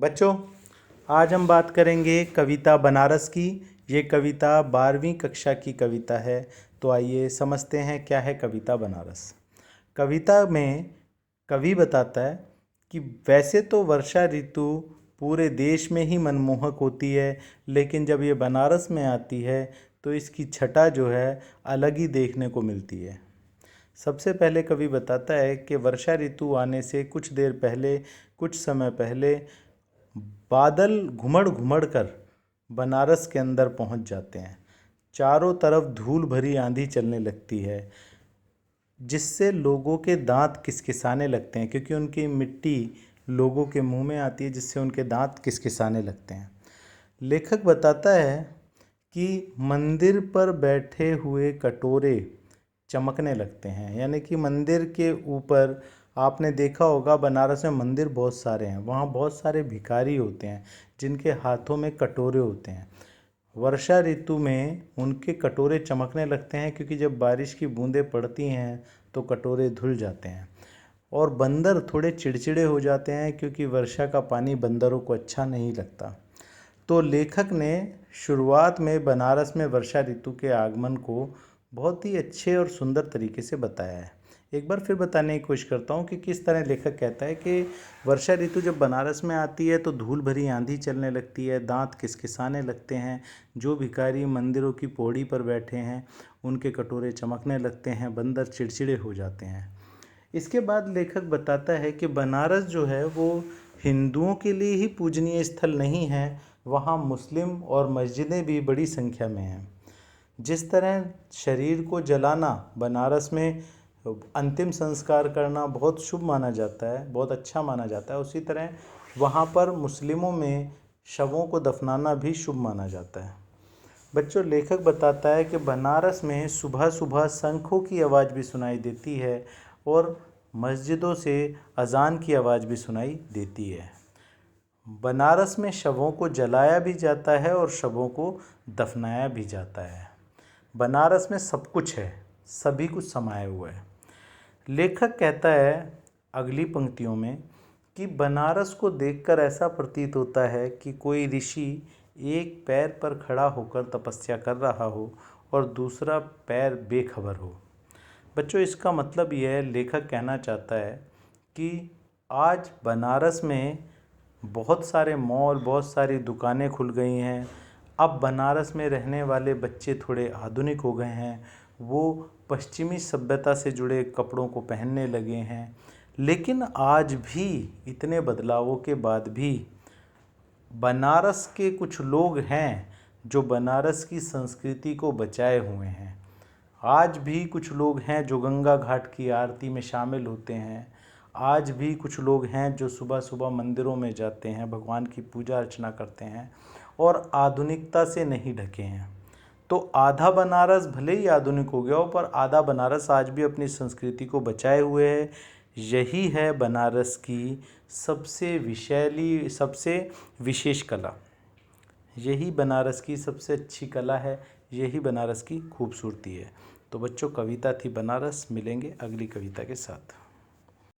बच्चों, आज हम बात करेंगे कविता बनारस की। ये कविता 12वीं कक्षा की कविता है। तो आइए समझते हैं क्या है कविता बनारस। कविता में कवि बताता है कि वैसे तो वर्षा ऋतु पूरे देश में ही मनमोहक होती है, लेकिन जब ये बनारस में आती है तो इसकी छटा जो है अलग ही देखने को मिलती है। सबसे पहले कवि बताता है कि वर्षा ऋतु आने से कुछ देर पहले, कुछ समय पहले बादल घुमड़ घुमड़ कर बनारस के अंदर पहुंच जाते हैं। चारों तरफ धूल भरी आंधी चलने लगती है, जिससे लोगों के दांत किसकिसाने लगते हैं, क्योंकि उनकी मिट्टी लोगों के मुंह में आती है, जिससे उनके दांत किसकिसाने लगते हैं। लेखक बताता है कि मंदिर पर बैठे हुए कटोरे चमकने लगते हैं। यानी कि मंदिर के ऊपर आपने देखा होगा, बनारस में मंदिर बहुत सारे हैं, वहाँ बहुत सारे भिखारी होते हैं जिनके हाथों में कटोरे होते हैं। वर्षा ऋतु में उनके कटोरे चमकने लगते हैं, क्योंकि जब बारिश की बूंदें पड़ती हैं तो कटोरे धुल जाते हैं। और बंदर थोड़े चिड़चिड़े हो जाते हैं, क्योंकि वर्षा का पानी बंदरों को अच्छा नहीं लगता। तो लेखक ने शुरुआत में बनारस में वर्षा ऋतु के आगमन को बहुत ही अच्छे और सुंदर तरीके से बताया है। एक बार फिर बताने की कोशिश करता हूँ कि किस तरह लेखक कहता है कि वर्षा ऋतु जब बनारस में आती है तो धूल भरी आंधी चलने लगती है, दांत किसकिसाने लगते हैं, जो भिखारी मंदिरों की पौड़ी पर बैठे हैं उनके कटोरे चमकने लगते हैं, बंदर चिड़चिड़े हो जाते हैं। इसके बाद लेखक बताता है कि बनारस जो है वो हिंदुओं के लिए ही पूजनीय स्थल नहीं है, वहाँ मुस्लिम और मस्जिदें भी बड़ी संख्या में हैं। जिस तरह शरीर को जलाना बनारस में अंतिम संस्कार करना बहुत शुभ माना जाता है, बहुत अच्छा माना जाता है, उसी तरह वहाँ पर मुस्लिमों में शवों को दफनाना भी शुभ माना जाता है। बच्चों, लेखक बताता है कि बनारस में सुबह सुबह शंखों की आवाज़ भी सुनाई देती है और मस्जिदों से अजान की आवाज़ भी सुनाई देती है। बनारस में शवों को जलाया भी जाता है और शवों को दफनाया भी जाता है। बनारस में सब कुछ है, सभी कुछ समाया हुआ है। लेखक कहता है अगली पंक्तियों में कि बनारस को देखकर ऐसा प्रतीत होता है कि कोई ऋषि एक पैर पर खड़ा होकर तपस्या कर रहा हो और दूसरा पैर बेखबर हो। बच्चों, इसका मतलब यह है, लेखक कहना चाहता है कि आज बनारस में बहुत सारे मॉल, बहुत सारी दुकानें खुल गई हैं। अब बनारस में रहने वाले बच्चे थोड़े आधुनिक हो गए हैं, वो पश्चिमी सभ्यता से जुड़े कपड़ों को पहनने लगे हैं। लेकिन आज भी इतने बदलावों के बाद भी बनारस के कुछ लोग हैं जो बनारस की संस्कृति को बचाए हुए हैं। आज भी कुछ लोग हैं जो गंगा घाट की आरती में शामिल होते हैं। आज भी कुछ लोग हैं जो सुबह सुबह मंदिरों में जाते हैं, भगवान की पूजा अर्चना करते हैं और आधुनिकता से नहीं ढके हैं। तो आधा बनारस भले ही आधुनिक हो गया हो, पर आधा बनारस आज भी अपनी संस्कृति को बचाए हुए है। यही है बनारस की सबसे विशैली, सबसे विशेष कला। यही बनारस की सबसे अच्छी कला है, यही बनारस की खूबसूरती है। तो बच्चों, कविता थी बनारस। मिलेंगे अगली कविता के साथ।